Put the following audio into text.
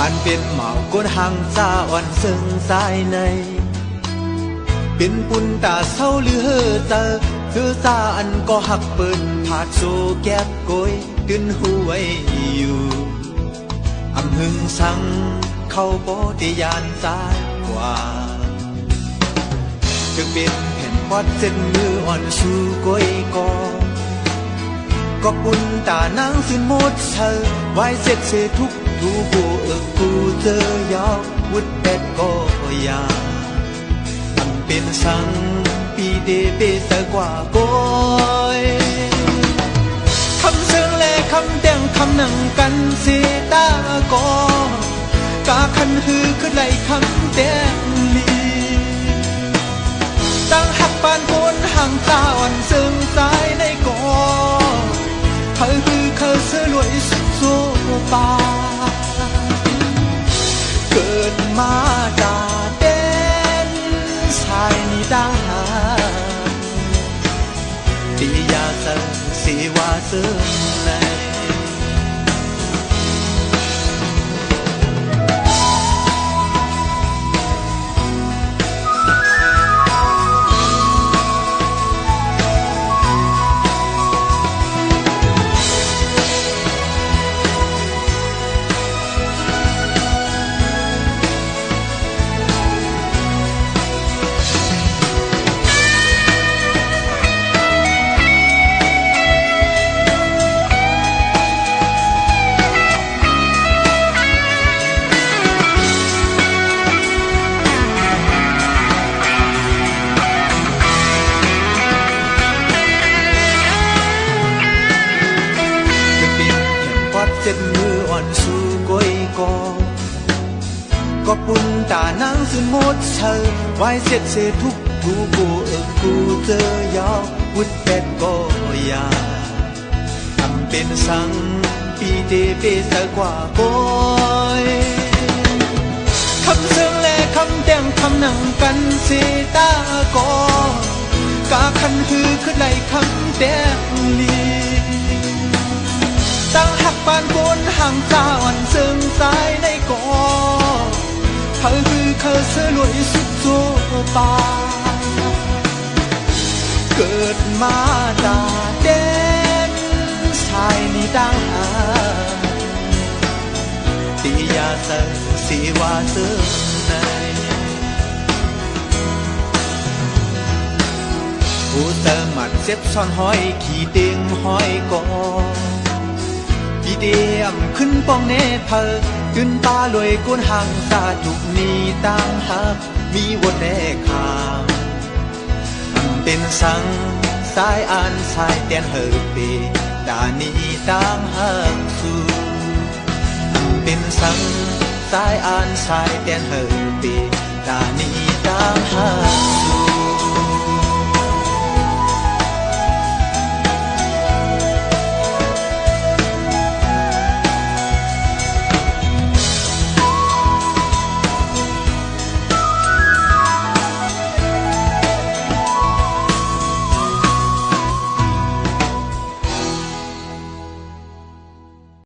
อันเป็นเหมาก้นหางซาอ่อนซึ่งสายในเป็นปุ่นตาเศร้าหรือเฮอเตอซื้อซาอันก็หักเปิดผาดโซแก็บโกยตื่นหูไว้อยู่อำหึงสังเข้าโปติยานสายกว่าจึงเป็นแผ่นพอดเส้นมืออ่อนสู่ก้อยก็ปุ่นตานางสิ้นหมดเธอไว้เสร็จเสทุกทูกูกูเจอยาววุดเป็ดก็ยาทำเป็นสังปีเดเปตะกว่าก้อยคำเชิงและคำแต่งคำหนังกันเสตากอกาคันฮือขึ้นไหลคำแต่งลีตั้งหักปานโคนห่างตาอ่อนซึ่งสายในกอเธอคือเขาเสือรวยสุดโซปาเกิดมาตาเต้นชายนิดาตียาเสริมสีวาเสริมในเจ็ดมืออ่อนสู่ก้อยก็ปุ่นตานางสิ้นหมดเธอไว้เสร็จเสทุกทูกูเจอยาววุดเป็ดก็ยาทำเป็นสังปีเดเปตะกว่าก้อยคำเชิงและคำแต่งคำหนังกันเสตากอกาคันคือขึ้นไหลคำแต่งลีตั้งหักปานโคนห่างตาอ่อนซึ่งสายในกอเธอคือเขาเสือรวยสุดโซปาเกิดมาตาเด่นชายนิดาตียาเสริมสีวาเสริมในผู้เติมหมัดเจ็บซ่อนห้อยขี่เตียงห้อยกอพี่เดียมขึ้นป้องเนเพอขึ้นตาลอยก้นห่างตาถูกนีต่างหักมีวนแดกขามเป็นสังสายอ่านสายเตียนเฮอเปดานีต่างหักสู่เป็นสังสายอ่านสายเตียนเฮอเปดานีต่างหัก